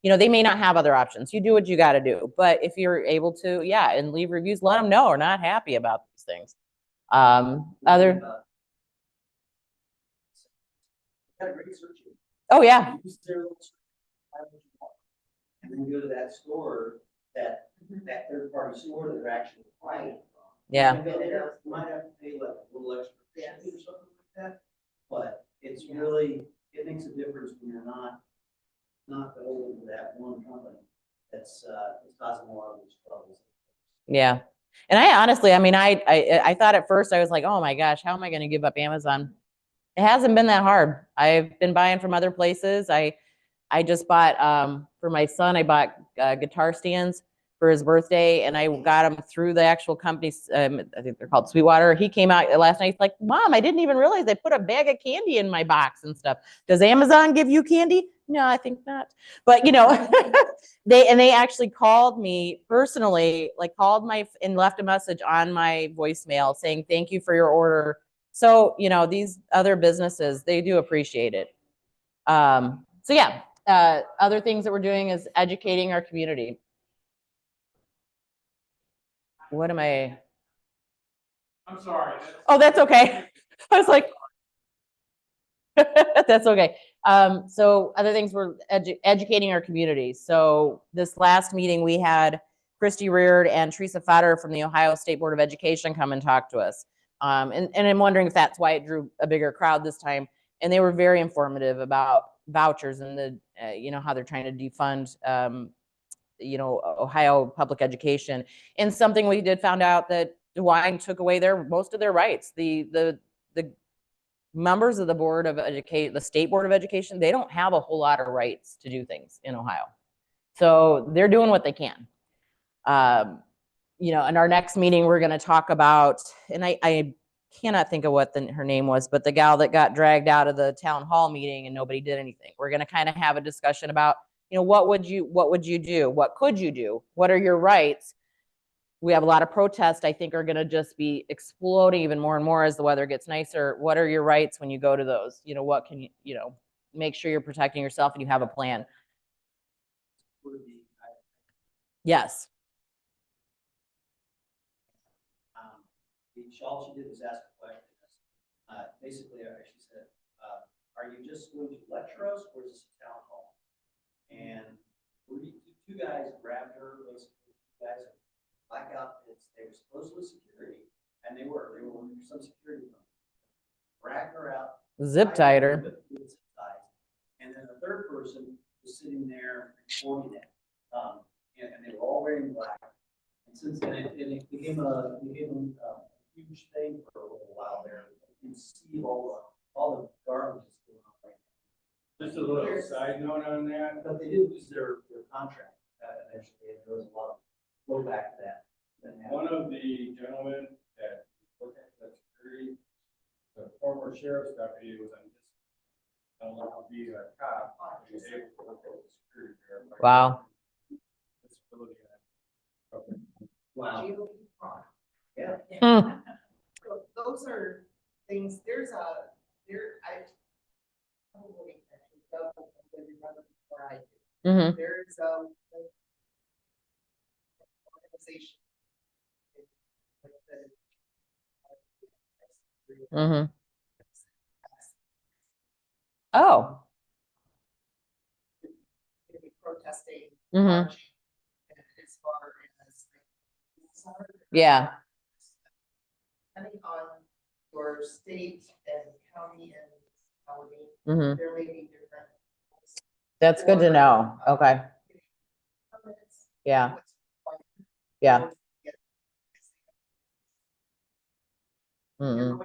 you know, they may not have other options. You do what you got to do. But if you're able to, yeah, and leave reviews, let them know we're not happy about these things. Other. Oh yeah. And then go to that store, that third-party store that they're actually buying from. Yeah. You might have to pay like a little extra shipping or something like that, but it's really, it makes a difference when you're not beholden to that one company that's causing a lot of these troubles. Yeah. And I honestly, I mean, I thought at first I was like, oh my gosh, how am I going to give up Amazon? It hasn't been that hard. I've been buying from other places. I just bought, for my son, I bought guitar stands for his birthday, and I got them through the actual company. I think they're called Sweetwater. He came out last night, like, Mom, I didn't even realize they put a bag of candy in my box and stuff. Does Amazon give you candy? No, I think not. But, you know, they actually called me personally, like called and left a message on my voicemail saying, thank you for your order. So, you know, these other businesses, they do appreciate it. So yeah, other things that we're doing is educating our community. What am I? I'm sorry. Oh, that's okay. I was like, that's okay. So other things, we're educating our community. So this last meeting we had Christy Reard and Teresa Fetter from the Ohio State Board of Education come and talk to us. And I'm wondering if that's why it drew a bigger crowd this time. And they were very informative about vouchers and the, you know, how they're trying to defund, you know, Ohio public education. And something we did found out that DeWine took away most of their rights. The members of the Board of Education, the State Board of Education, they don't have a whole lot of rights to do things in Ohio. So they're doing what they can. You know, in our next meeting, we're going to talk about, and I cannot think of what her name was, but the gal that got dragged out of the town hall meeting and nobody did anything. We're going to kind of have a discussion about, you know, what would you do? What could you do? What are your rights? We have a lot of protests, I think, are going to just be exploding even more and more as the weather gets nicer. What are your rights when you go to those? You know, what can you, you know, make sure you're protecting yourself and you have a plan. Yes. All she did was ask a question. Basically, she said, are you just going to lecture us, or is this a town hall? And two guys grabbed her, basically, two guys in black outfits. They were supposedly security, and they were some security company. Dragged her out. Zip tied her. And then the third person was sitting there recording it. And they were all wearing black. And since then, it became a huge thing for a little while there. You can see all the garbage that's going on right now. Just a little side note on that. But they did lose their contract eventually, and there was a lot of blowback to that. One of the gentlemen that worked at the security, the former sheriff's deputy, was allowed to be a cop. He was able to work at the security guard. Wow. Okay. Wow. Yeah. So those are things. I probably remember before I did. Mm-hmm. There's organization. Mm-hmm. Oh. Protesting. Mm-hmm. Marching, as far as Yeah. depending on your state and county and county, Mm-hmm. there may be different. That's good to know. Okay. Yeah. Yeah. Mm-hmm.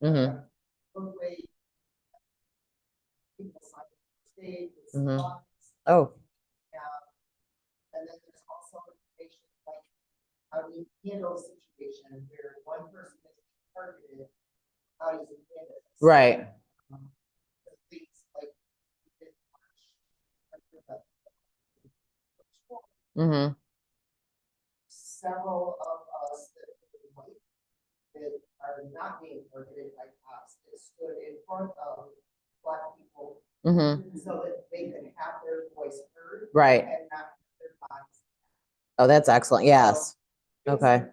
Mm-hmm. Mm-hmm. Oh. And then there's also information like how do you handle a situation where one person is targeted, how do you handle it? Right. Things like Mm-hmm. several of us that are not being targeted by cops that stood in front of Black people Mm-hmm. so that they could have their voice heard. Right. And not their bodies. Oh, that's excellent. Yes. Okay.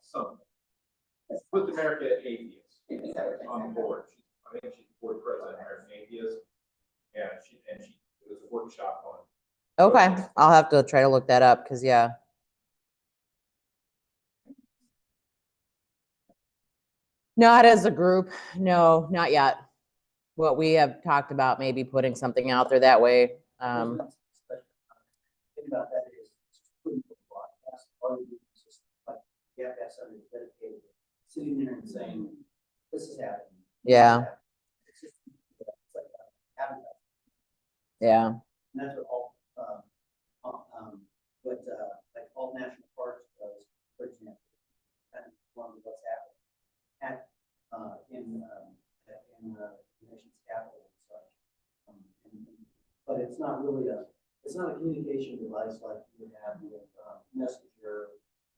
So, with America Atheists on board. I think she's board president of American Atheists. Yeah, she was a workshop on. Okay. I'll have to try to look that up because, yeah. Not as a group. No, not yet. What we have talked about, maybe putting something out there that way. Think about that is, it's pretty good broadcast, all you do is just like, you have to have somebody dedicated, sitting there and saying, this is happening. Yeah. It's just, it's like advertising. Yeah. And that's what all, like all national parks does, for example, kind of one of what's happening in the nation's capital and such. But it's not really it's not a communication device like you would have with Messenger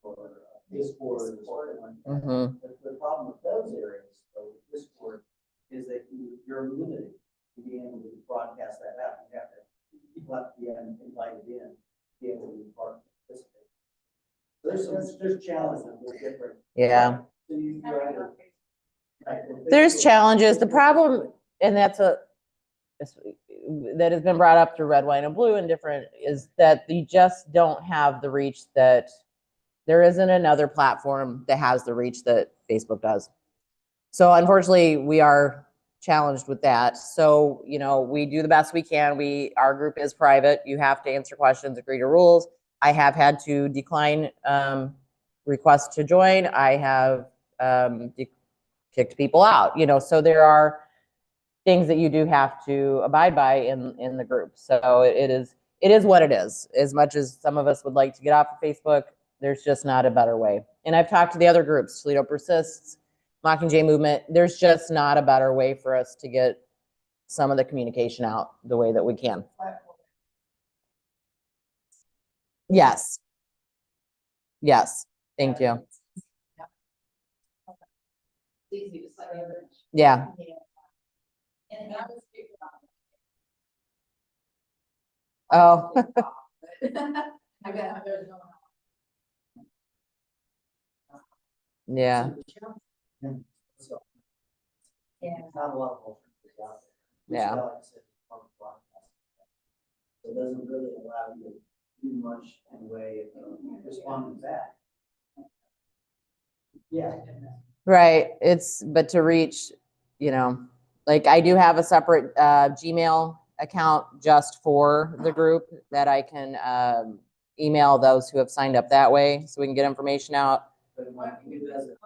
or Discord or something like that. Mm-hmm. The problem with those areas, though, with Discord, is that you're limited to being able to broadcast that out. You have to, people have to be invited in, to be able to be participate. There's challenges with different. Yeah. So you either. Right, There's challenges. The problem, and that has been brought up through Red, White, and Blue and different, is that you just don't have the reach that there isn't another platform that has the reach that Facebook does. So unfortunately, we are challenged with that. So, we do the best we can. Our group is private. You have to answer questions, agree to rules. I have had to decline requests to join. I have kicked people out, so there are things that you do have to abide by in the group. So it is what it is. As much as some of us would like to get off of Facebook, there's just not a better way. And I've talked to the other groups, Toledo Persists, Mockingjay Movement. There's just not a better way for us to get some of the communication out the way that we can. Yes. Yes. Thank you. Yeah. Oh. Yeah. So, not a lot of alternatives out there. Yeah. Like I said, public broadcast. So it doesn't really allow you to do much in the way of responding back. Yeah. Right. But to reach, like I do have a separate Gmail account just for the group that I can email those who have signed up that way so we can get information out. But when you do that as a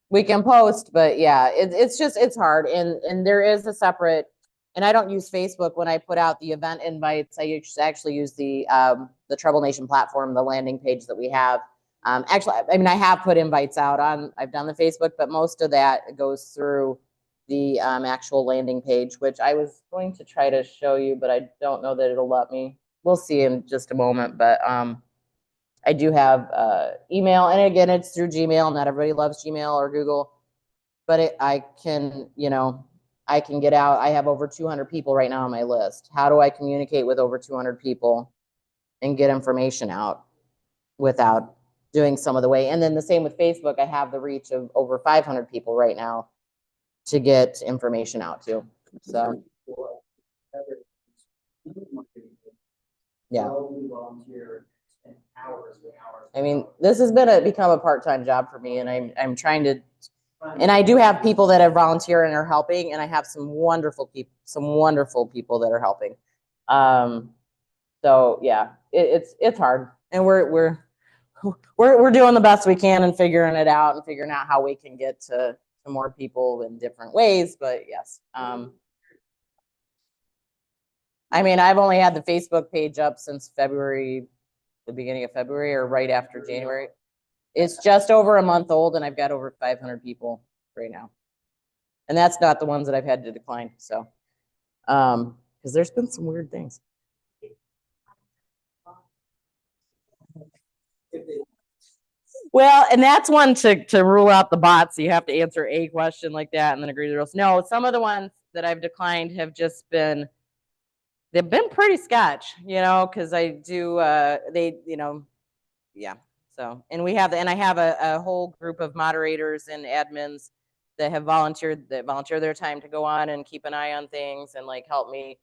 We can post, but yeah, it's hard. And there is a separate, and I don't use Facebook when I put out the event invites. I actually use the Trouble Nation platform, the landing page that we have. Actually, I mean, I have put invites out I've done the Facebook, but most of that goes through the actual landing page, which I was going to try to show you, but I don't know that it'll let me. We'll see in just a moment, but I do have email, and again, it's through Gmail. Not everybody loves Gmail or Google, but I can get out. I have over 200 people right now on my list. How do I communicate with over 200 people and get information out without doing some of the way? And then the same with Facebook. I have the reach of over 500 people right now to get information out to. So, yeah. Volunteer and hours and hours. I mean, this has become a part-time job for me, and I'm trying to, and I do have people that have volunteered and are helping, and I have some wonderful people that are helping. So yeah, it's hard, and we're doing the best we can and figuring out how we can get to more people in different ways. But yes, I mean, I've only had the Facebook page up since February, the beginning of February, or right after January. It's just over a month old, and I've got over 500 people right now. And that's not the ones that I've had to decline. So, because there's been some weird things. Well, and that's one to rule out the bots. You have to answer a question like that and then agree to the rules. No, some of the ones that I've declined have just been, they've been pretty sketch, you know, because I do, they, you know, yeah. So, and we have, and I have a whole group of moderators and admins that have volunteer their time to go on and keep an eye on things and like help me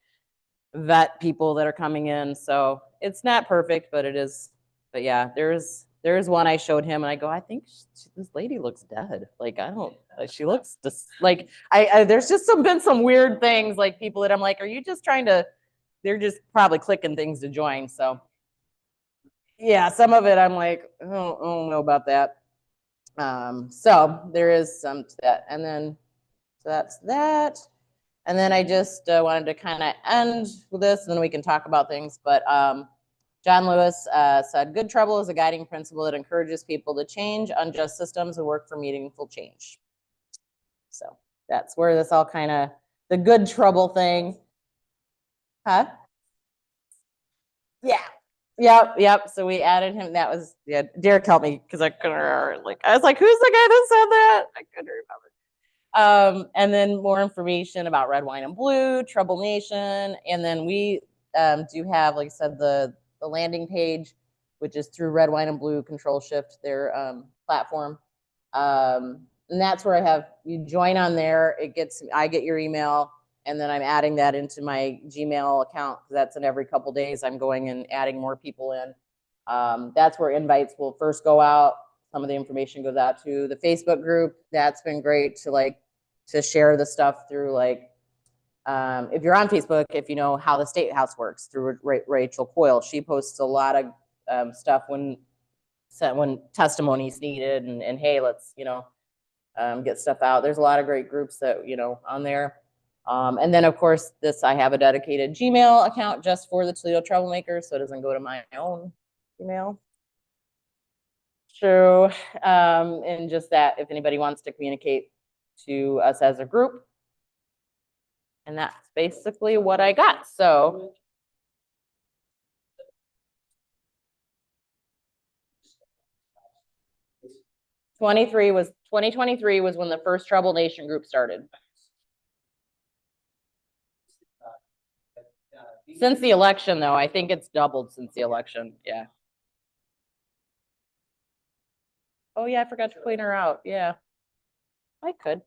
vet people that are coming in. So it's not perfect, but it is. But yeah, there's one I showed him and I go, I think this lady looks dead. Like, I don't, she looks just like, there's just been some weird things, like people that I'm like, are you just trying to, they're just probably clicking things to join. So yeah, some of it I'm like, I don't know about that. So there is some to that. And then, so that's that. And then I just wanted to kind of end with this, and then we can talk about things. But John Lewis said, good trouble is a guiding principle that encourages people to change unjust systems and work for meaningful change. So that's where this all kind of, the good trouble thing. Huh? Yeah. Yep. So we added him. That was, yeah, Derek helped me because I couldn't remember. Like, I was like, who's the guy that said that? I couldn't remember. And then more information about Red, Wine, and Blue, Trouble Nation. And then we do have, like I said, the landing page, which is through Red, Wine, and Blue Control Shift, their platform. And that's where I have, you join on there. I get your email, and then I'm adding that into my Gmail account. That's in every couple days. I'm going and adding more people in. That's where invites will first go out. Some of the information goes out to the Facebook group. That's been great to share the stuff through, like, if you're on Facebook, if you know how the State House works, through Rachel Coyle. She posts a lot of stuff when testimony's needed, and hey, let's, you know, get stuff out. There's a lot of great groups that, you know, on there. And then of course I have a dedicated Gmail account just for the Toledo Troublemakers, so it doesn't go to my own email. True. And just that if anybody wants to communicate to us as a group. And that's basically what I got. So 2023 was when the first Trouble Nation group started. Since the election, though, I think it's doubled since the election. Yeah. Oh yeah, I forgot to clean her out. Yeah, I could.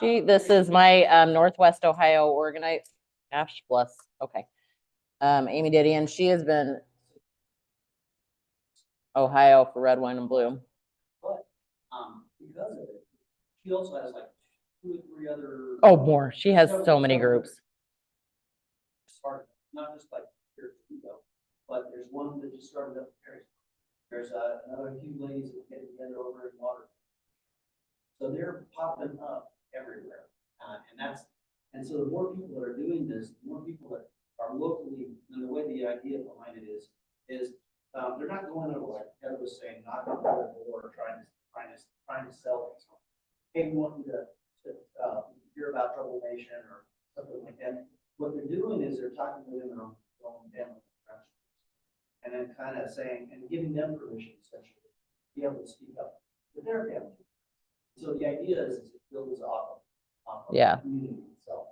This is my Northwest Ohio organized. Gosh bless. Okay. Amy Didion, she has been Ohio for Red, Wine, and Blue. But because of it, she also has like 2 or 3 other. Oh, more. She has so many groups. Not just like here, but there's one that just started up in Paris. There's another few ladies that get together over in water. So they're popping up everywhere, and so the more people that are doing this, the more people that are locally, and the way the idea behind it is they're not going over, like Heather was saying, knocking on the door, trying to sell things. Hey, we want you to hear about Trouble Nation or something like that. What they're doing is they're talking to them in their own family, and then kind of saying and giving them permission, essentially, to be able to speak up with their family. So the idea is it builds off of the community itself.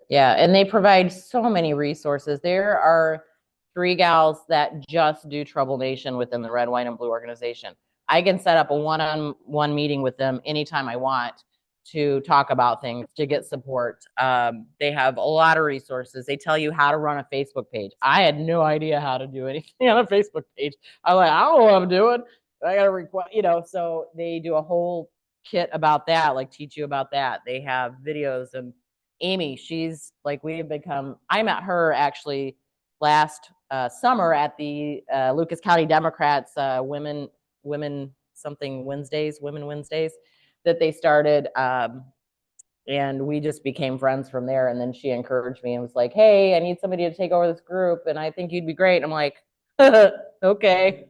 Yeah, and they provide so many resources. There are 3 gals that just do Trouble Nation within the Red, White, and Blue organization. I can set up a one-on-one meeting with them anytime I want to talk about things, to get support. They have a lot of resources. They tell you how to run a Facebook page. I had no idea how to do anything on a Facebook page. I'm like, I don't know what I'm doing. I got to request, you know, so they do a whole kit about that, like teach you about that. They have videos. And Amy, she's like, I met her actually last summer at the Lucas County Democrats Women Wednesdays that they started. And we just became friends from there. And then she encouraged me and was like, hey, I need somebody to take over this group, and I think you'd be great. And I'm like, okay.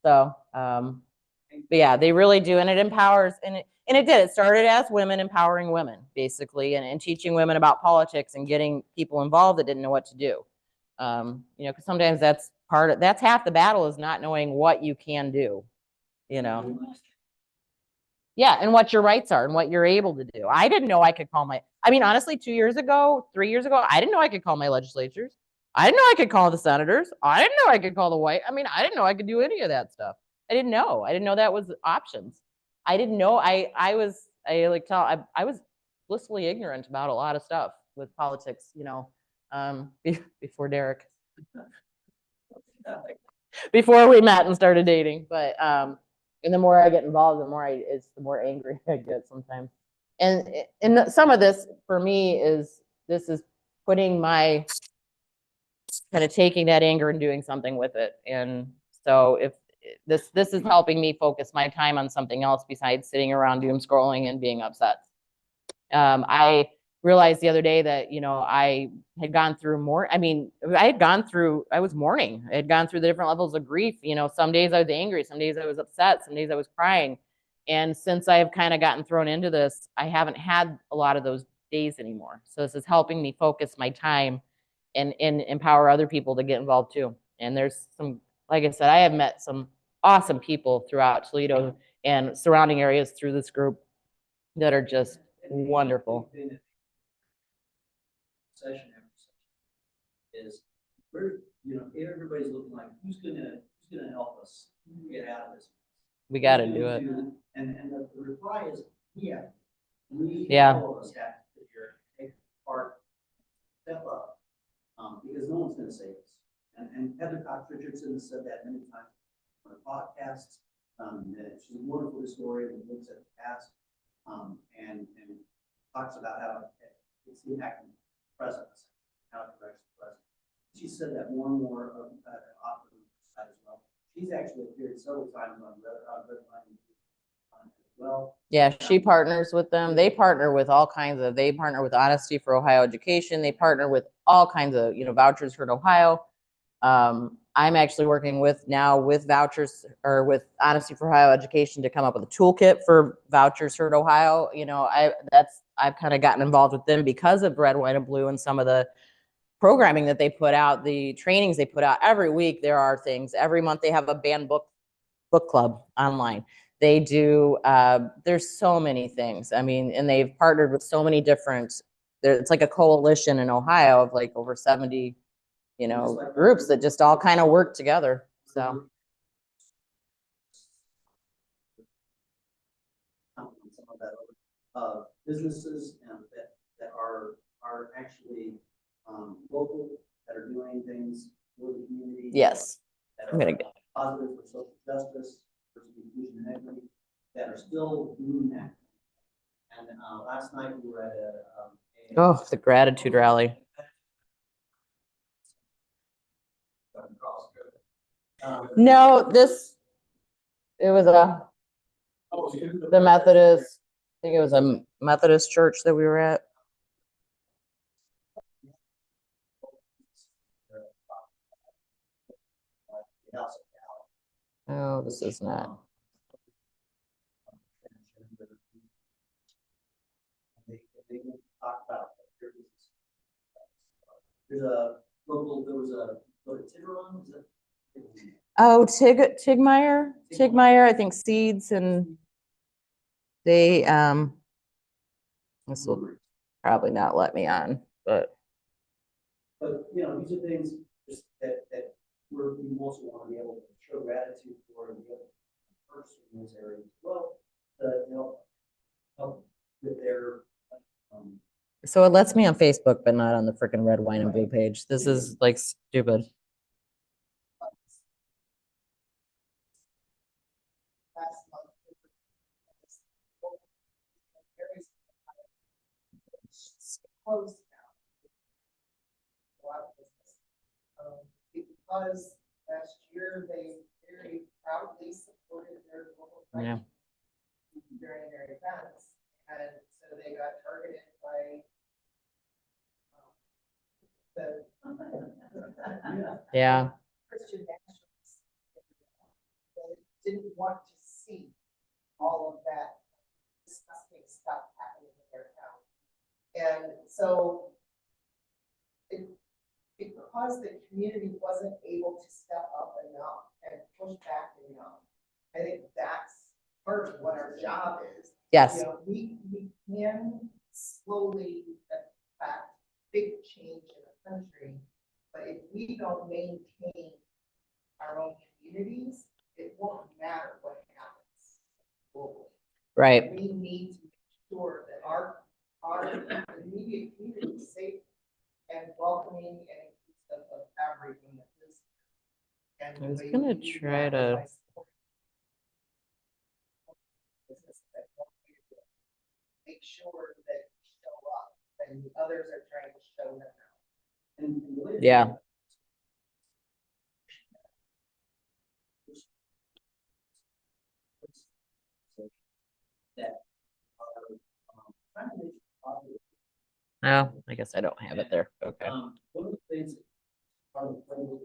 So, but yeah, they really do. And it empowers, and it started as women empowering women, basically, and teaching women about politics and getting people involved that didn't know what to do. You know, because sometimes that's that's half the battle, is not knowing what you can do, you know? Yeah, and what your rights are and what you're able to do. I didn't know I could call I mean, honestly, 2 years ago, 3 years ago, I didn't know I could call my legislatures. I didn't know I could call the senators. I didn't know I could call I mean, I didn't know I could do any of that stuff. I didn't know. I didn't know that was options. I didn't know. I was blissfully ignorant about a lot of stuff with politics, you know, before Derek, before we met and started dating. But and the more I get involved, the more angry I get sometimes. And some of this for me is putting my kind of taking that anger and doing something with it. And so if this is helping me focus my time on something else besides sitting around doom scrolling and being upset. I realized the other day that, you know, I had gone through I was mourning. I had gone through the different levels of grief. You know, some days I was angry, some days I was upset, some days I was crying. And since I've kind of gotten thrown into this, I haven't had a lot of those days anymore. So this is helping me focus my time and empower other people to get involved too. And there's some, like I said, I have met some awesome people throughout Toledo and surrounding areas through this group that are just wonderful. Session after session is where, you know, everybody's looking like, who's gonna help us get out of this? We got to do it. And the reply is, yeah. All of us have to sit here, take part, step up, because no one's gonna save us. And Heather Cox Richardson has said that many times on her podcasts. That she's a wonderful historian and looks at the past, and talks about how it's the impact of the present, how it directs the present. She said that more and more often as well. She's actually appeared several times on Red Line as well. Yeah, she partners with them. They partner with they partner with Honesty for Ohio Education. They partner with all kinds of, you know, Vouchers for Ohio. I'm actually working with Vouchers or with Honesty for Ohio Education to come up with a toolkit for Vouchers for Ohio. You know, I've kind of gotten involved with them because of Red, White, and Blue and some of the programming that they put out, the trainings they put out. Every week there are things. Every month they have a banned book club online. They do, there's so many things. I mean, and they've partnered with so many different, it's like a coalition in Ohio of like over 70, you know, groups that just all kind of work together. So. Some of that businesses that are actually local, that are doing things for the community. Yes. That are positive for social justice, for inclusion and equity, that are still doing that. And last night we were at the gratitude rally. No, it was the Methodist, I think it was a Methodist church that we were at. Oh, this is not. They talk about there was a Tiburon, is it? Oh, Tigmeyer, I think Seeds, and they this will probably not let me on, but you know, these are things just that we also want to be able to show gratitude for and be able to person in those areas as well to help with their so it lets me on Facebook, but not on the freaking Red, Wine, and Blue page. This is like stupid. Closed now. A lot of business. Because last year they very proudly supported their local Yeah. during their events, and so they got targeted by the Yeah. Christian nationalists. They didn't want to see all of that disgusting stuff happening in their town. And so it because the community wasn't able to step up enough and push back enough. I think that's part of what our job is. Yes. You know, we can slowly affect big change in the country, but if we don't maintain our own communities, it won't matter what happens globally. Right. We need to make sure that our immediate community is safe and welcoming and inclusive of everyone that lives here. And I was the way gonna we do try that is to- by supporting businesses that want you to make sure that you show up and the others are trying to show them out. And the way to Yeah. do that are, trying to make it popular. Oh, I guess I don't have it there. Okay. One of the things part of the problem with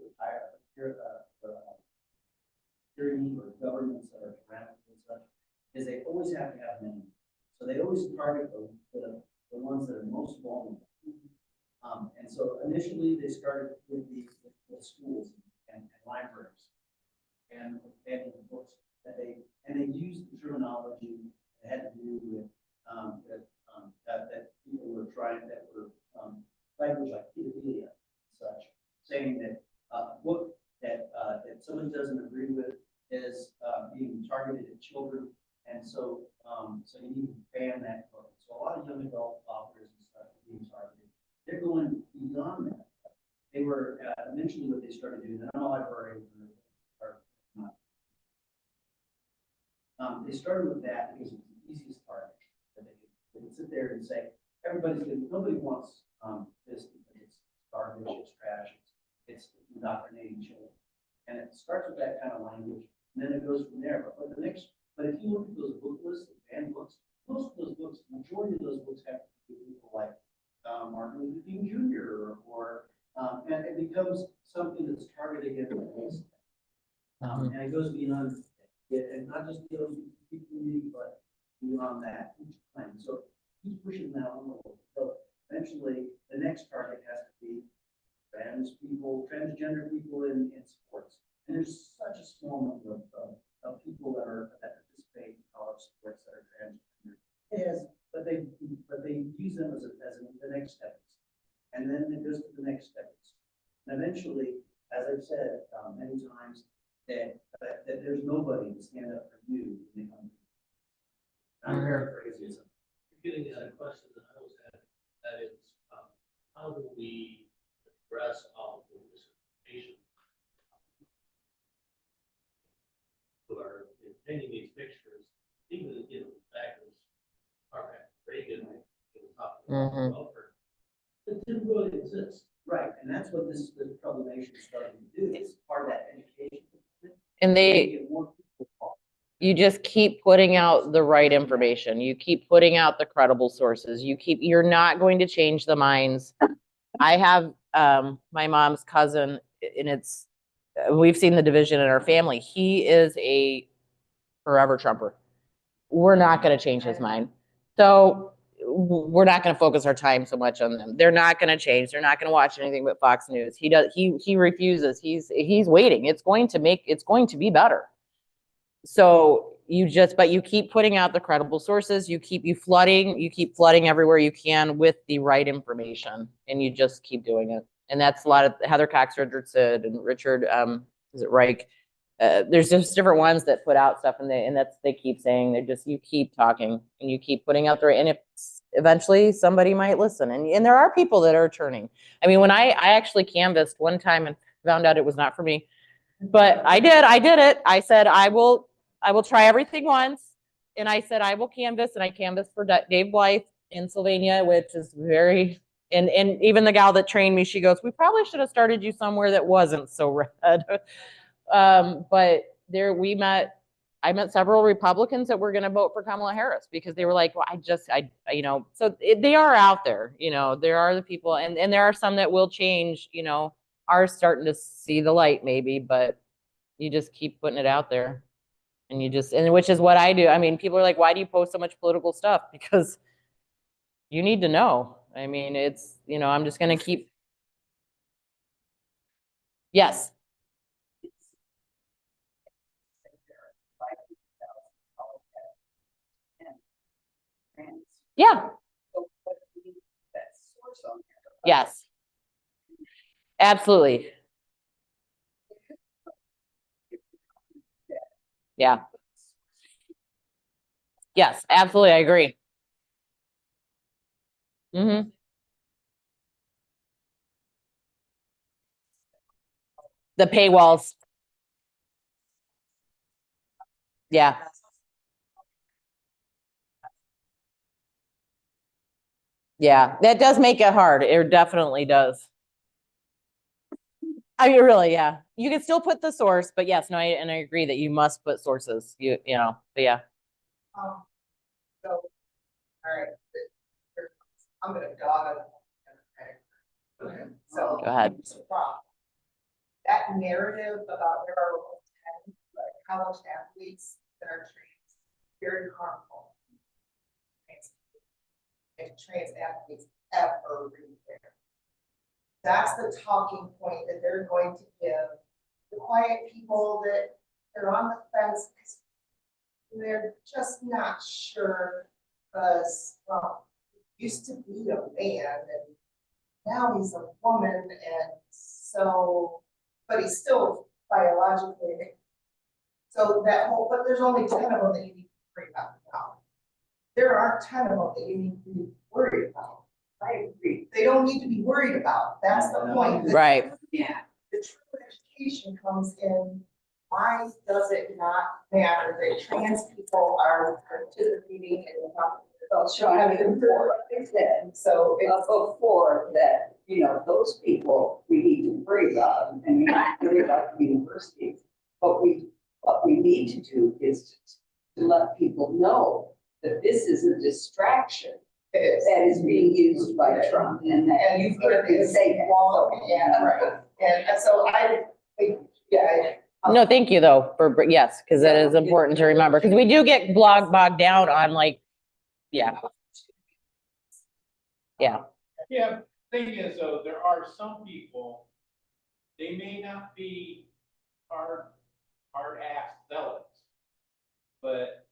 security or governments that are around and such, is they always have to have money. So they always target the ones that are most vulnerable. And so initially they started with the schools and libraries and books that they used the terminology that had to do with that people were trying, that were language like pedophilia and such, saying that a book that someone doesn't agree with is being targeted at children, and so you need to ban that book. So a lot of young adult authors and stuff are being targeted. They're going beyond that. They were initially what they started doing. And I'm a librarian, or not. They started with that because it was the easiest target that they could sit there and say nobody wants this because it's garbage, it's trash, it's indoctrinating children. And it starts with that kind of language, and then it goes from there. But if you look at those book lists, and books, most of those books, majority of those books have to do with people like Martin Luther King Jr. And it becomes something that's targeted against the race. And it goes beyond it, and not just the LGBT, but beyond that. So he's pushing that on. So eventually, the next target has to be transgender people in sports. And there's such a small number of people that participate in college sports that are transgender. But they use them as the next step. And then it goes to the next step. And eventually, as I've said many times, that there's nobody to stand up for you in the country. I'm paraphrasing. You're getting at a question that I was at, that is, how do we address all of this information who are painting these pictures, even, the fact that Reagan was talking about welfare, it didn't really exist. Right, and that's what this Troublemakers is starting to do. It's part of that education. And Make it more people talk. you just keep putting out the right information. You keep putting out the credible sources. You're not going to change the minds. I have my mom's cousin, and we've seen the division in our family. He is a forever Trumper. We're not going to change his mind. So we're not going to focus our time so much on them. They're not going to change. They're not going to watch anything but Fox News. He refuses. He's waiting. It's going to be better. So but you keep putting out the credible sources. You keep flooding everywhere you can with the right information, and you just keep doing it. And that's a lot of Heather Cox Richardson and Richard, is it Reich? There's just different ones that put out stuff, and they keep saying, you keep talking and you keep putting out there. And if eventually somebody might listen, and there are people that are turning. I mean, when I actually canvassed one time and found out it was not for me, but I did it. I said, I will try everything once. And I said, I will canvass, and I canvassed for Dave Blythe in Sylvania, which is very, and even the gal that trained me, she goes, we probably should have started you somewhere that wasn't so red. But I met several Republicans that were going to vote for Kamala Harris because they were like, well, they are out there, there are the people, and there are some that will change, are starting to see the light maybe, but you just keep putting it out there, and which is what I do. I mean, people are like, why do you post so much political stuff? Because you need to know. I mean, it's, I'm just going to keep. Yes. Yeah. Yes. Absolutely. Yeah. Yes, absolutely. I agree. Mm-hmm. The paywalls. Yeah. Yeah. That does make it hard. It definitely does. I mean, really, yeah. You can still put the source, but yes, no, I agree that you must put sources. You know, but yeah. So, all right. I'm gonna dog it. So. Go ahead. it's a problem. That narrative about there are college athletes that are trans, very harmful. And trans athletes ever read there. That's the talking point that they're going to give the quiet people that they're on the fence because they're just not sure because, well, he used to be a man and now he's a woman and so, but he's still biologically. So that whole, but there's only 10 of them that you need to worry about now. There aren't 10 of them that you need to be worried about. I agree. They don't need to be worried about. That's the point. Right. Yeah. The true education comes in. Why does it not matter that trans people are participating in the Before they said, so before that, you know, those people we need to worry about, and we need to worry about the universities. What we need to do is to let people know that this is a distraction that is being used by Trump, and you've heard me say that. Yeah, right. And so I think, yeah. No, thank you though for yes, because it is important to remember because we do get bogged down on like, yeah. Yeah. Yeah, thing is though, there are some people, they may not be hard-ass zealots, but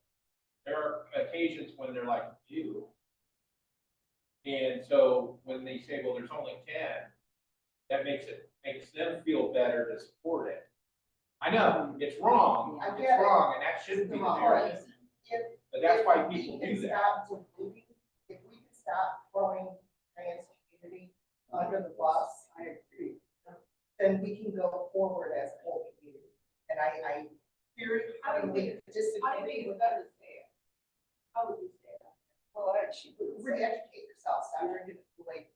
there are occasions when they're like, you. And so when they say, well, there's only 10, that makes them feel better to support it. I know, it's wrong, I it's get it. wrong, and that shouldn't be the narrative. But that's why people do that. If we can stop throwing trans community under the bus, I agree. Then we can go forward as a whole community. And I vehemently disagree with that. How would you say that? Well, actually, re-educate yourself. Stop drinking the late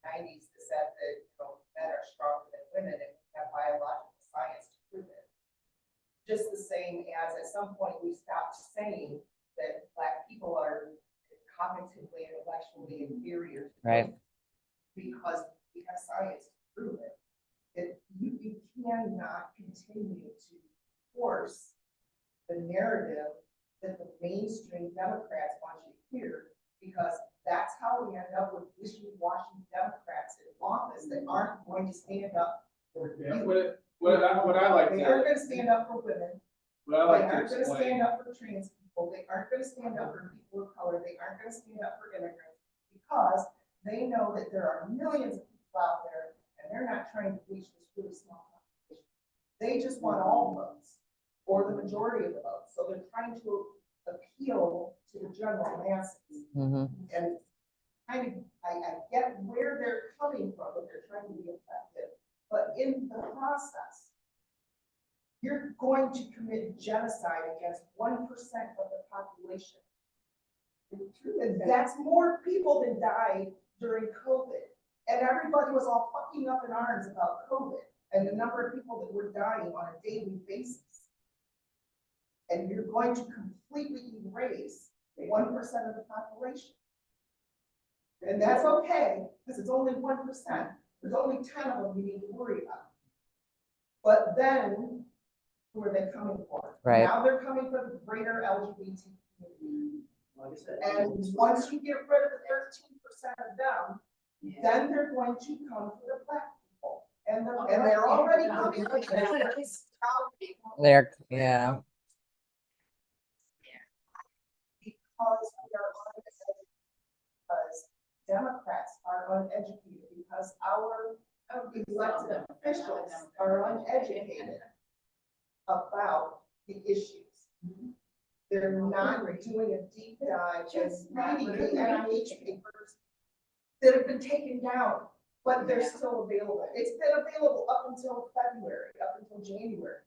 90s that said that, you know, men are stronger than women and we have biological science to prove it. Just the same as at some point we stopped saying that Black people are cognitively and intellectually inferior. Right. Because we have science to prove it. You cannot continue to force the narrative that the mainstream Democrats want you to hear, because that's how we end up with wishy-washy Democrats in office that aren't going to stand up for Yeah, you. what I like They to, aren't gonna stand up for women. what I They like to aren't gonna explain, stand up for trans people. They aren't gonna stand up for people of color. They aren't gonna stand up for immigrants because they know that there are millions of people out there and they're not trying to reach this really small population. They just want all votes or the majority of the votes. So they're trying to appeal to the general masses. Mm-hmm. And kind of, I get where they're coming from, but they're trying to be effective. But in the process, you're going to commit genocide against 1% of the population. And that's more people than died during COVID. And everybody was all fucking up in arms about COVID and the number of people that were dying on a daily basis. And you're going to completely erase 1% of the population. And that's okay, because it's only 1%. There's only 10 of them you need to worry about. But then, who are they coming for? Right. Now they're coming for the greater LGBT community. And once you get rid of the 13% of them, then they're going to come for the Black people. And they're already coming. There, yeah. Because we are uneducated, because Democrats are uneducated, because our elected officials are uneducated about the issues. They're not doing a deep dive, just reading the NIH papers that have been taken down, but they're still available. It's been available up until February, up until January.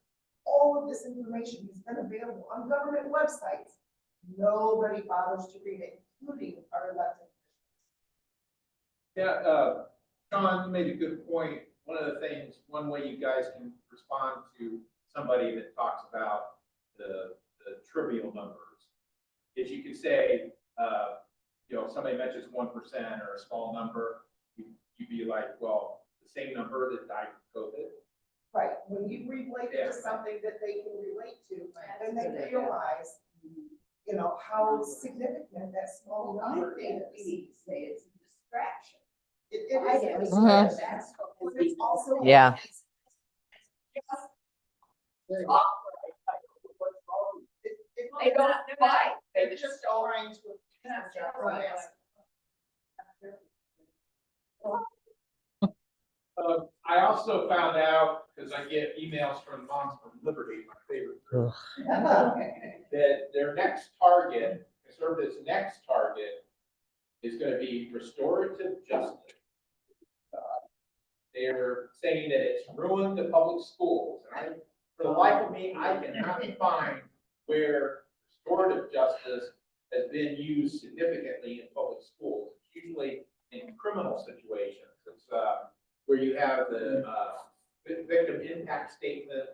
All of this information has been available on government websites. Nobody bothers to read it, including our elected officials. Yeah, Sean, you made a good point. One of the things, one way you guys can respond to somebody that talks about the trivial numbers is you could say, you know, somebody mentions 1% or a small number, you'd be like, well, the same number that died from COVID. Right, when you relate it to something that they can relate to, then they realize, you know, how significant that small Well, I number think we is. need to say it's a distraction. It I is. get it. Mhm. That's what But we- it's also. Yeah. They don't fight. They're just trying to. I also found out, because I get emails from Moms for Liberty, my favorite group, that their next target, conservatives' next target, is going to be restorative justice. They're saying that it's ruined the public schools. And for the life of me, I cannot find where restorative justice has been used significantly in public schools. It's usually in criminal situations. It's where you have the victim impact statements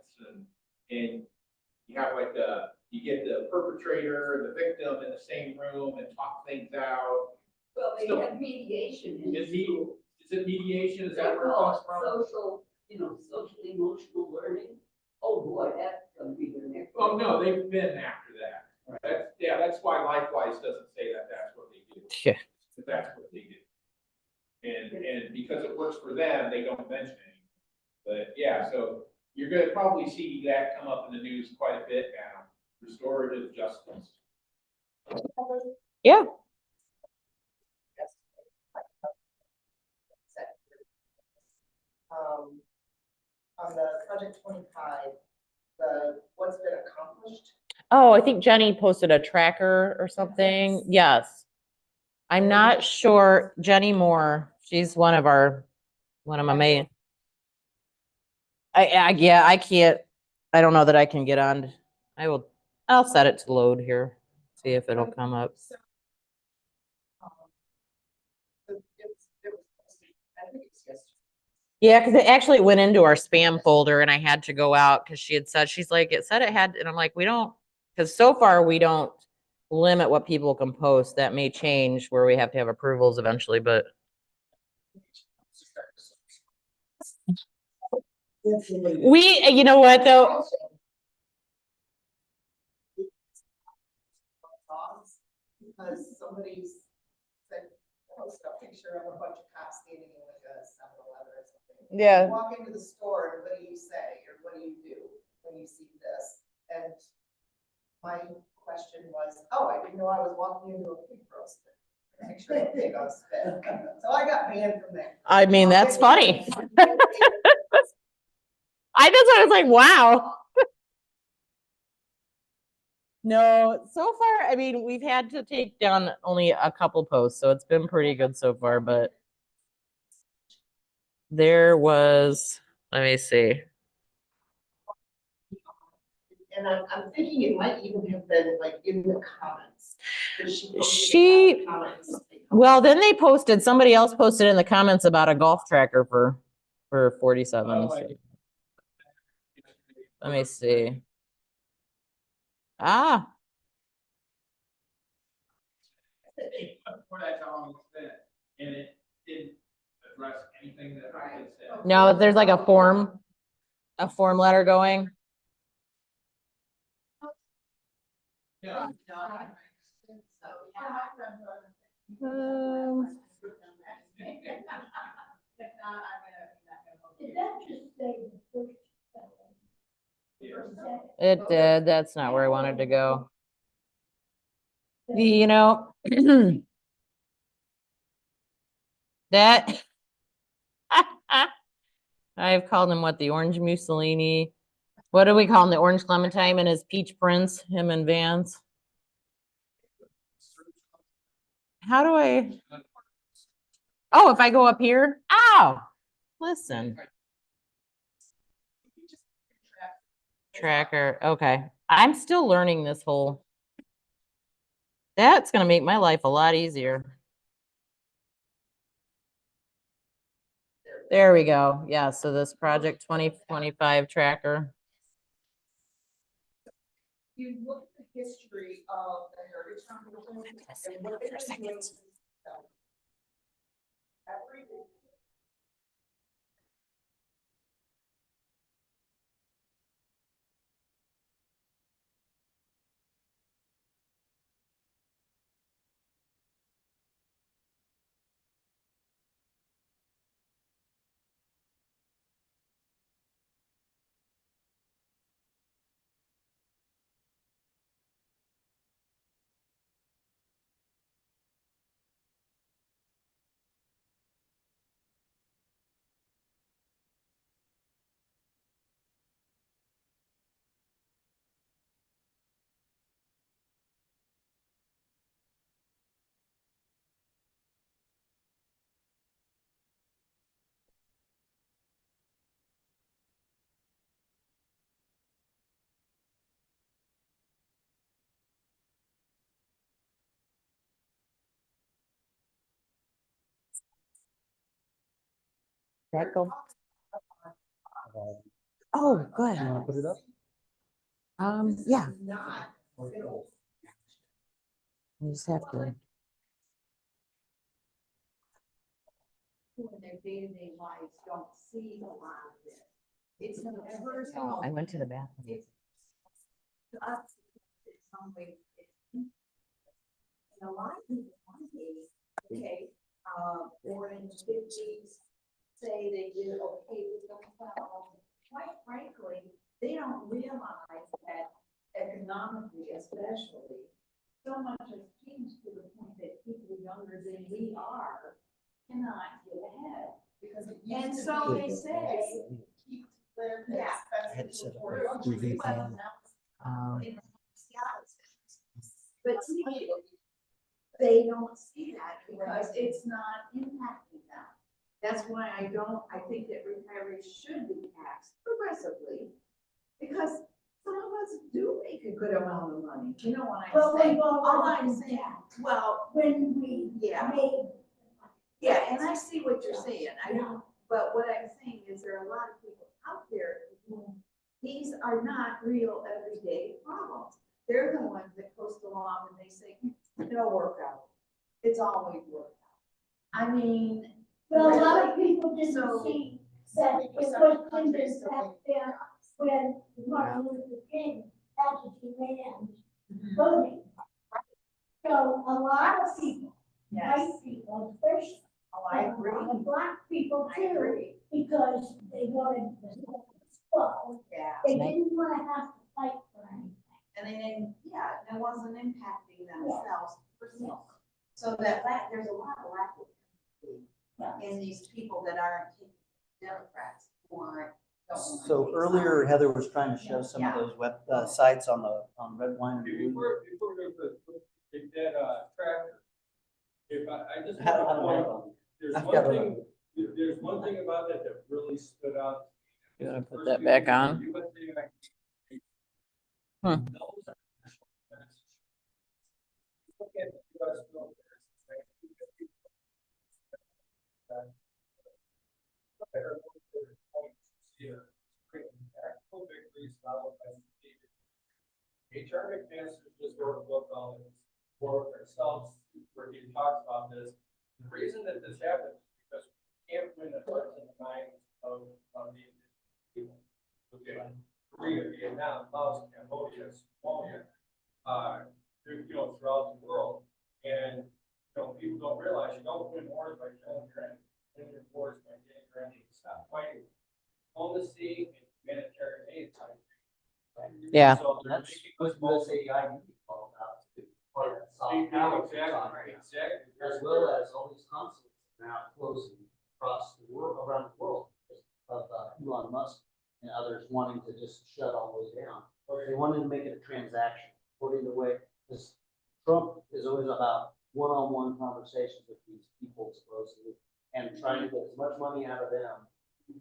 and you have like you get the perpetrator and the victim in the same room and talk things out. Well, they have mediation in school. Is it mediation? Is that where it comes from? Social, you know, social emotional learning. Oh, boy, that's gonna be the next. Oh, no, they've been after that. That's why Likewise doesn't say that that's what they do. Yeah. That that's what they do. And because it works for them, they don't mention it. But yeah, so you're gonna probably see that come up in the news quite a bit now, restorative justice. Yeah. On the Project 25, what's been accomplished. Oh, I think Jenny posted a tracker or something. Yes. I'm not sure. Jenny Moore, she's one of my main. Yeah, I can't, I don't know that I can get on. I'll set it to load here. See if it'll come up. I think it's yesterday. Yeah, because it actually went into our spam folder and I had to go out because she had said, she's like, it said it had, and I'm like, we don't, because so far we don't limit what people can post. That may change where we have to have approvals eventually, but. You know what though? Because somebody's said, post a picture of a bunch of cops standing in like a 7-Eleven or something. Yeah. You walk into the store and what do you say, or what do you do when you see this? And my question was, oh, I didn't know I was walking into a pig roast. Picture of a pig on spit. So I got banned from there. I mean, that's funny. I was like, wow. No, so far, I mean, we've had to take down only a couple posts, so it's been pretty good so far, but there was, let me see. And I'm thinking it might even have been like in the comments. Well, then they posted, somebody else posted in the comments about a golf tracker for 47. Let me see. Ah, For that how long it's been, and it didn't address anything that I had said. no, there's like a form letter going. Yeah. Is that It did. That's not where I wanted to go. You know, that I've called him what, the orange Mussolini. What do we call him? The orange Clementine and his peach prince, him and Vance. How do I? Oh, if I go up here? Ow! Listen. Tracker. Okay. I'm still learning this whole. That's going to make my life a lot easier. There we go. Yeah. So this project 2025 tracker. You look at the history of the Heritage Foundation and what they've been doing. Every That go? Oh, good. Put it up? Yeah. not. You just have to. Who in their day-to-day lives don't see a lot of this. It's never. Oh, I went to the bathroom. To us, it's some way, and a lot of people want to be, okay, born in the fifties, say they did okay with themselves. Quite frankly, they don't realize that economically especially, so much has changed to the point that people younger than we are cannot get ahead. Because it used And to so be they say, keep their Yeah. I had to set up a UV fan. but see, they don't see that because it's not impacting them. That's why I think that retirees should be taxed progressively, because some of us do make a good amount of money. You know what I'm saying? All I'm saying, well, when we made. Yeah, and I see what you're saying. But what I'm saying is there are a lot of people out there who, these are not real everyday problems. They're the ones that coast along and they say, it'll work out. It's always worked out. I mean. Well, a lot of people didn't So- see that it was Clinton back there when Martin Luther King actually ran voting. So a lot of people, white people especially, I agree. and black people I too, agree. because they wanted to school. Yeah. They didn't want to have to fight for anything. And then, yeah, it wasn't impacting themselves personally. So there's a lot of lack of empathy in these people that aren't Democrats who aren't. So earlier Heather was trying to show some of those web sites on red wine and blue. Before we go to take that tracker, if I just. I don't know. There's one thing about that that really stood out. You want to put that back on? Hmm. Look at the US military. Look at our military points here. Actual victories followed by defeat. HR McMaster just wrote a book on it for ourselves where he talks about this. The reason that this happens is because we can't win the hearts and the minds of the people. Okay, Korea, Vietnam, Laos, Cambodia, Somalia, throughout the world. And, people don't realize you don't win wars by killing your enemy. Win your wars by getting your enemy to stop fighting. Diplomacy and humanitarian aid. Yeah. So that's what USAID all about, too. Part of that soft power society, Exactly. as well as all these consulates now closing across the world, around the world, of Elon Musk and others wanting to just shut all those down. They wanted to make it a transaction, according to the way, this Trump is always about one-on-one conversations with these people supposedly, and trying to get as much money out of them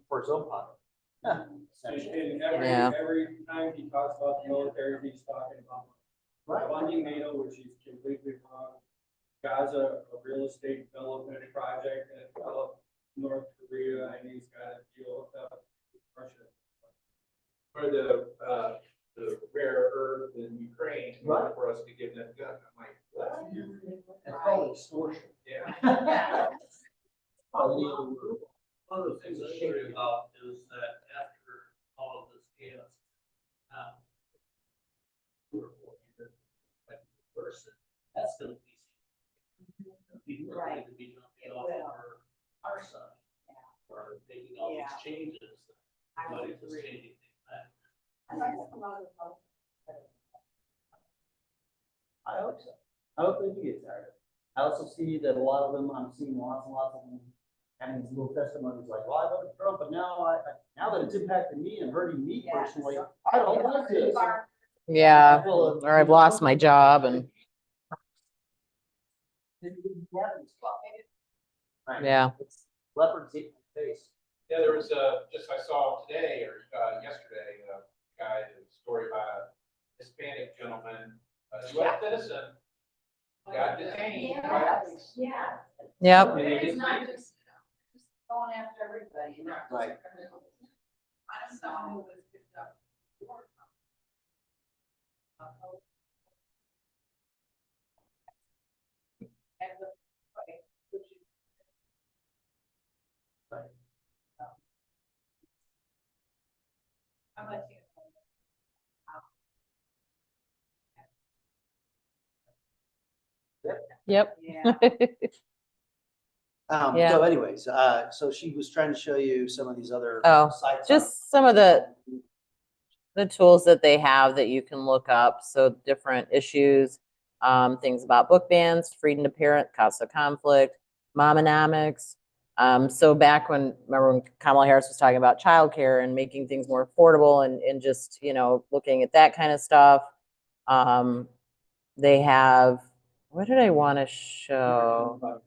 for his own pocket. And Yeah. every time he talks about the military, he's talking about funding NATO, which is completely wrong. Gaza, a real estate development project that developed North Korea, and he's got to deal with Russia. For the rare earth in Ukraine, Right. for us to give them guns, I'm like, what? It's called extortion. Yeah. One of the things I worry about is that after all of this chaos, person, that's gonna be. People are going to be jumping off over our side. Or making all these changes. But it's just changing things back. I hope so. I hope they do get tired. I also see that a lot of them, I'm seeing lots and lots of them having these little testimonies like, well, I voted Trump, but now now that it's impacting me and hurting me personally, I don't like this. Yeah, or I've lost my job and yeah. It's leopards eating the face. Yeah, there was just I saw today or yesterday, a guy, a story about a Hispanic gentleman, a US citizen, got detained. Yeah. Yep. It's not just going after everybody, not just Right. criminals. I don't know who was picked up. How much you? Yep. Yeah. Yeah. So anyways, so she was trying to show you some of these other Oh, sites. just some of the tools that they have that you can look up. So different issues, things about book bans, freedom to parent, cost of conflict, momonomics. So back remember when Kamala Harris was talking about childcare and making things more affordable and just, looking at that kind of stuff. They have, what did I want to show?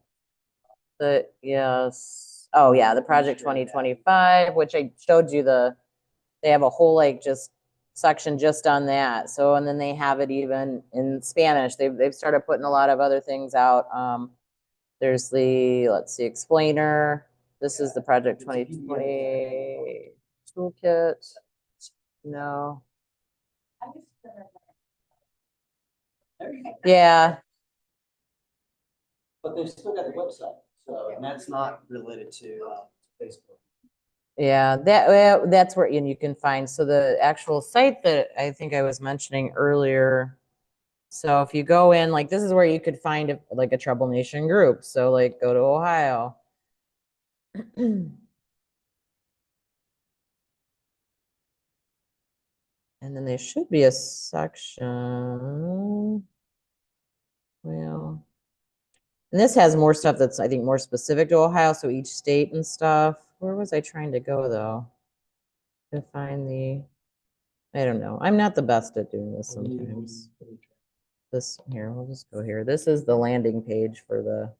Oh yeah, the Project 2025, which I showed you they have a whole just section just on that. So, and then they have it even in Spanish. They've started putting a lot of other things out. There's let's see, explainer. This is the Project 2020 toolkit. No. Yeah. But they've still got the website, so, and that's not related to Facebook. Yeah, that's where, and you can find, so the actual site that I think I was mentioning earlier. So if you go in, this is where you could find a Trouble Nation group. So go to Ohio. And then there should be a section. Well, and this has more stuff that's, I think, more specific to Ohio. So each state and stuff. Where was I trying to go though? To find I don't know. I'm not the best at doing this sometimes. Here, we'll just go here. This is the landing page for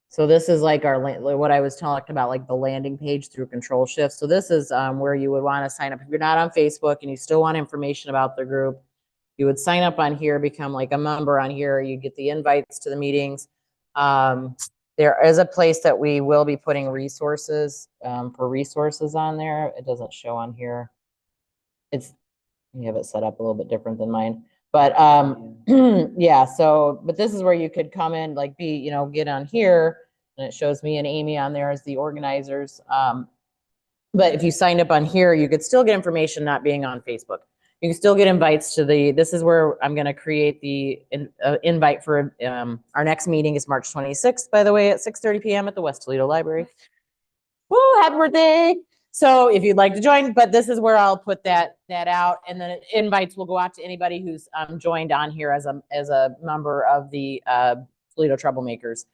so this is what I was talking about, the landing page through Control Shift. So this is where you would want to sign up. If you're not on Facebook and you still want information about the group, you would sign up on here, become a member on here. You get the invites to the meetings. There is a place that we will be putting resources for resources on there. It doesn't show on here. You have it set up a little bit different than mine. But yeah, but this is where you could come in, get on here, and it shows me and Amy on there as the organizers. But if you signed up on here, you could still get information not being on Facebook. You can still get invites to this is where I'm going to create the invite for our next meeting is March 26th, by the way, at 6:30 p.m. at the West Toledo Library. Woo, happy birthday. So if you'd like to join, but this is where I'll put that out, and then invites will go out to anybody who's joined on here as a member of the Toledo Troublemakers.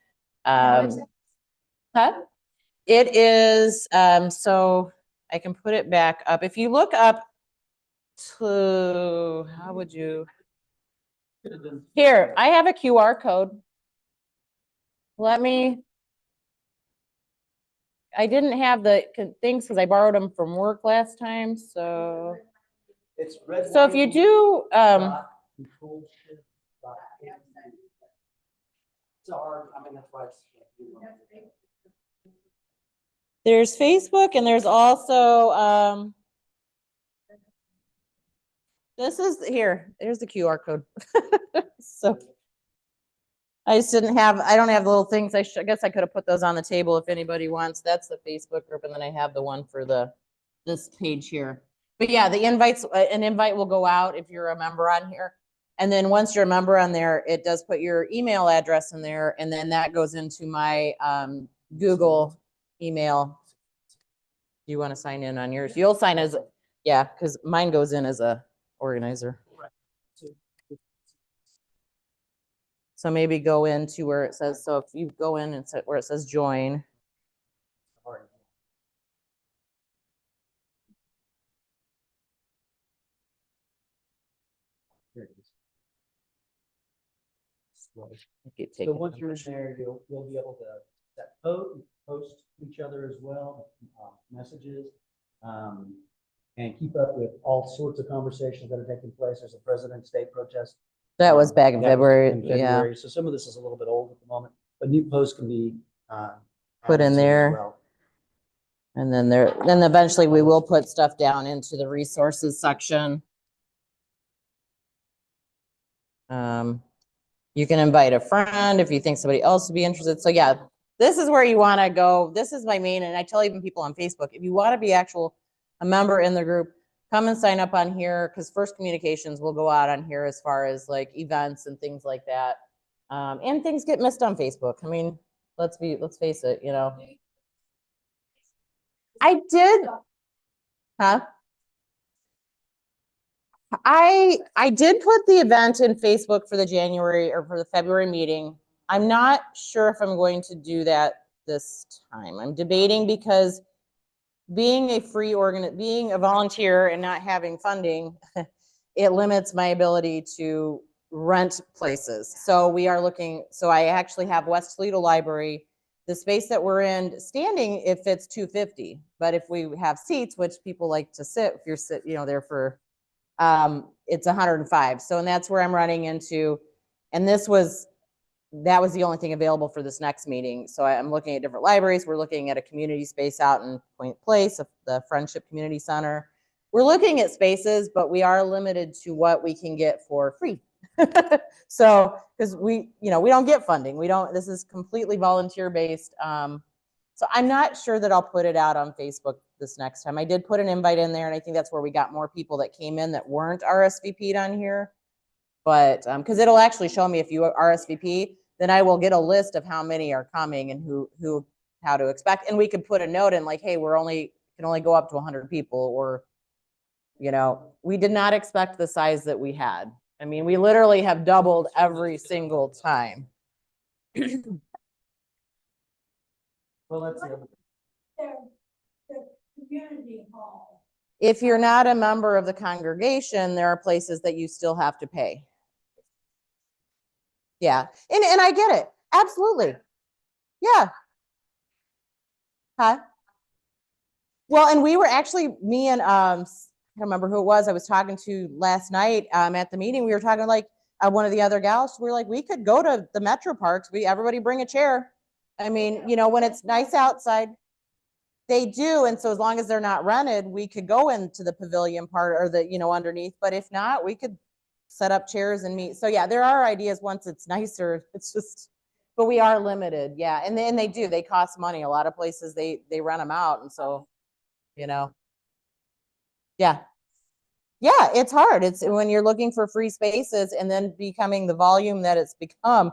It is so I can put it back up. If you look up to, how would you? Here, I have a QR code. I didn't have the things because I borrowed them from work last time, so. It's red. So if you do, It's hard, I mean, that's why it's. there's Facebook and there's also, this is here, there's the QR code. So I just didn't have, I don't have the little things. I guess I could have put those on the table if anybody wants. That's the Facebook group. And then I have the one for this page here. But yeah, the invites, an invite will go out if you're a member on here. And then once you're a member on there, it does put your email address in there. And then that goes into my Google email. Do you want to sign in on yours? You'll sign as, yeah, because mine goes in as a organizer. So maybe go into where it says, so if you go in and where it says join. So once you're in there, you'll be able to post each other as well, messages, and keep up with all sorts of conversations that are taking place. There's a President's Day protest. That was back in That was February. in Yeah. February. So some of this is a little bit old at the moment, but new posts can be Put in added to as there. well. And then then eventually we will put stuff down into the resources section. You can invite a friend if you think somebody else would be interested. So yeah, this is where you want to go. This is my main, and I tell even people on Facebook, if you want to be a member in the group, come and sign up on here, because first communications will go out on here as far as like events and things like that. And things get missed on Facebook. I mean, let's face it, you know. I did, huh? I did put the event in Facebook for the January or for the February meeting. I'm not sure if I'm going to do that this time. I'm debating because being a volunteer and not having funding, it limits my ability to rent places. So we are looking, so I actually have West Toledo Library. The space that we're in standing, it fits 250, but if we have seats, which people like to sit, if you're there for, it's 105. So, and that's where I'm running into, and that was the only thing available for this next meeting. So I'm looking at different libraries. We're looking at a community space out in Point Place, the Friendship Community Center. We're looking at spaces, but we are limited to what we can get for free. So, because we don't get funding. This is completely volunteer based. So I'm not sure that I'll put it out on Facebook this next time. I did put an invite in there, and I think that's where we got more people that came in that weren't RSVP'd on here. But because it'll actually show me if you RSVP, then I will get a list of how many are coming and how to expect. And we could put a note in like, hey, can only go up to 100 people, or, we did not expect the size that we had. I mean, we literally have doubled every single time. Well, let's see. The community hall. If you're not a member of the congregation, there are places that you still have to pay. Yeah, and I get it. Absolutely. Yeah. Huh? Well, and we were actually, me and I don't remember who it was I was talking to last night at the meeting. We were talking like one of the other gals. We were like, we could go to the Metro Parks. Everybody bring a chair. I mean, when it's nice outside, they do. And so as long as they're not rented, we could go into the pavilion part or the, underneath. But if not, we could set up chairs and meet. So yeah, there are ideas once it's nicer. It's just, but we are limited. Yeah. And then they cost money. A lot of places they rent them out. And so, yeah. Yeah, it's hard. It's when you're looking for free spaces and then becoming the volume that it's become.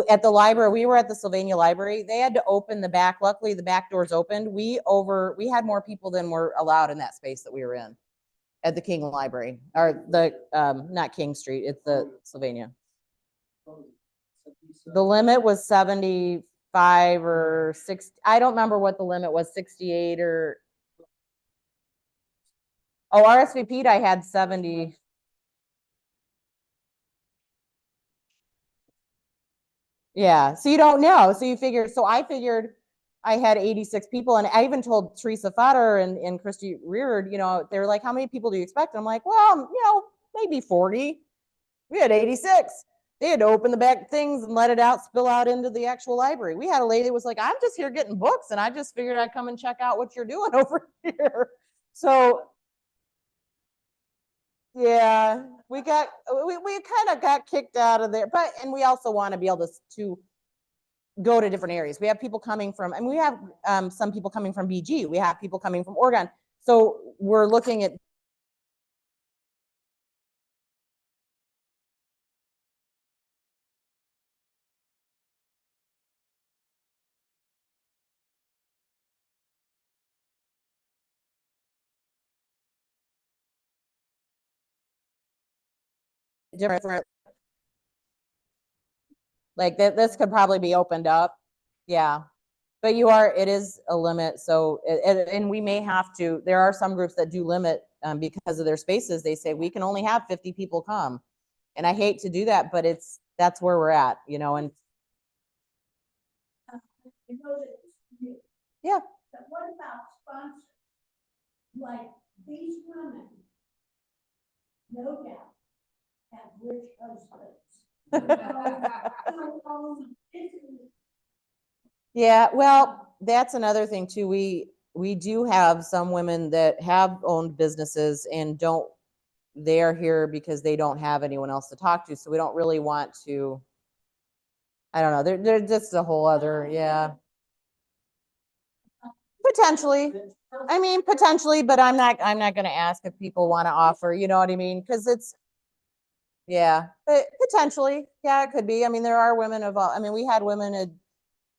At the library, we were at the Sylvania Library. They had to open the back. Luckily, the back doors opened. We had more people than were allowed in that space that we were in at the King Library, or the not King Street. It's the Sylvania. The limit was 75 or 60. I don't remember what the limit was. 68 or RSVP'd. I had 70. Yeah, so you don't know. So you figure, so I figured I had 86 people, and I even told Teresa Fodder and Christy Reard, they were like, how many people do you expect? And I'm like, well, maybe 40. We had 86. They had to open the back things and let it out, spill out into the actual library. We had a lady that was like, I'm just here getting books, and I just figured I'd come and check out what you're doing over here. So yeah, we kind of got kicked out of there, and we also want to be able to go to different areas. We have people coming from, and we have some people coming from BG. We have people coming from Oregon. So we're looking at different, like this could probably be opened up. Yeah. But it is a limit. So, and we may have to, there are some groups that do limit because of their spaces. They say we can only have 50 people come. And I hate to do that, but that's where we're at, and yeah. But what about sponsors? Like these women, no doubt, have rich husbands. Yeah, well, that's another thing too. We do have some women that have owned businesses and they're here because they don't have anyone else to talk to. So we don't really want to, I don't know. They're just a whole other, yeah. Potentially. I mean, potentially, but I'm not going to ask if people want to offer, you know what I mean? Because yeah, but potentially, yeah, it could be. I mean, there are women we had women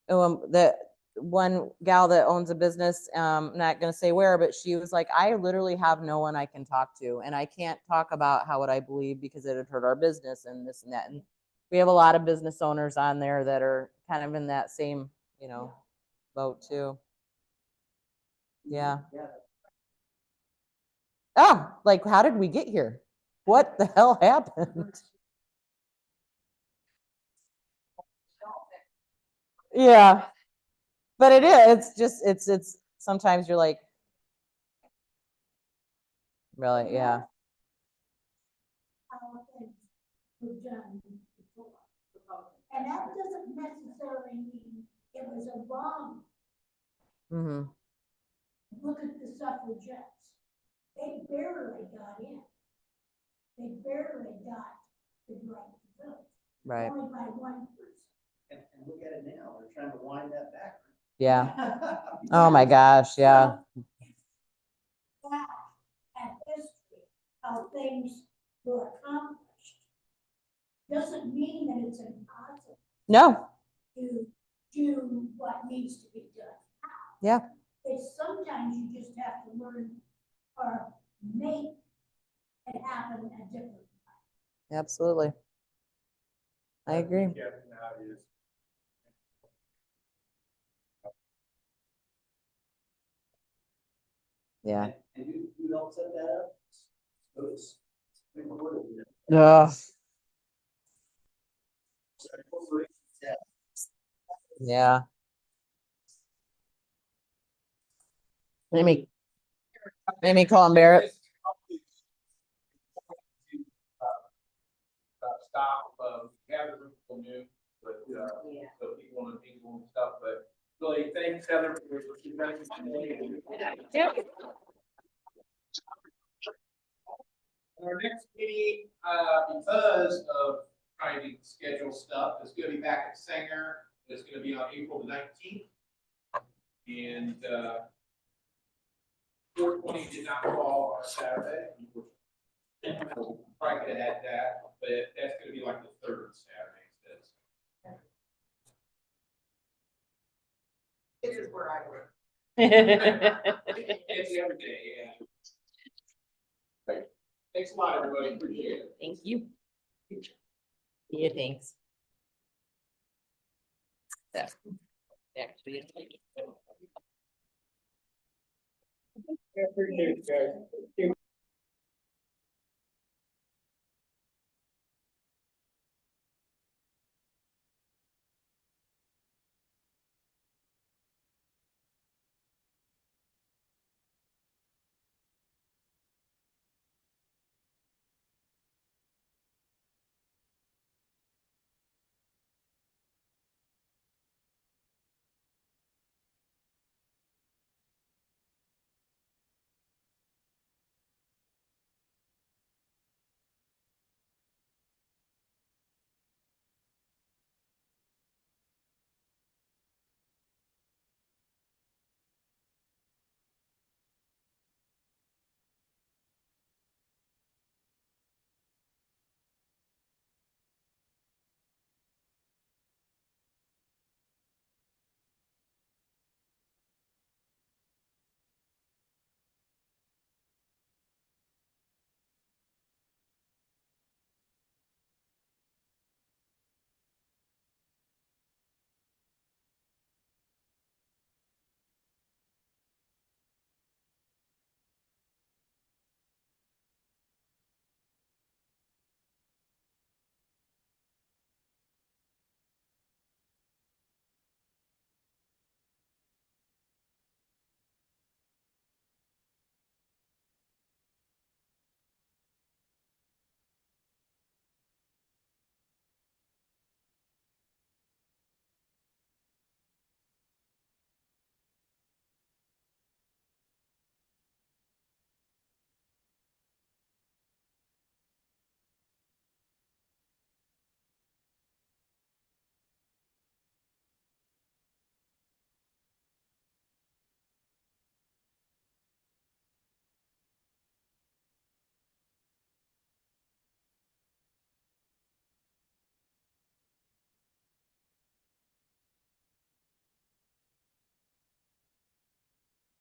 that one gal that owns a business, I'm not going to say where, but she was like, I literally have no one I can talk to, and I can't talk about what I believe because it would hurt our business and this and that. And we have a lot of business owners on there that are kind of in that same, boat too. Yeah. Oh, like, how did we get here? What the hell happened? Yeah. But it is, it's sometimes you're like, really, yeah. And that doesn't necessarily mean it was a wrong. Mm-hmm. Look at the suffragettes. They barely got in. They barely got the right to vote. Right. Only by 1%. And look at it now, they're trying to wind that back. Yeah. Oh my gosh, yeah. Wow, at history, how things were accomplished, doesn't mean that it's impossible. No. To do what needs to be done. Yeah. It's sometimes you just have to learn or make it happen a different way. Absolutely. I agree. Yeah. And who helped set that up? Those. Yeah. Maybe call him Barrett. Stop, have a group of new, but, so people want to mingle and stuff, but really, thanks, Heather, for Yep. Our next meeting, because of trying to schedule stuff, is going to be back at Sanger. It's going to be on April the 19th. And 420 did not fall on Saturday. So probably could have had that, but that's going to be like the third Saturday instead. where I work. It's the other day, yeah. Thanks a lot, everybody, appreciate it. Thank you. Yeah, thanks. So, back to you. Appreciate it, guys.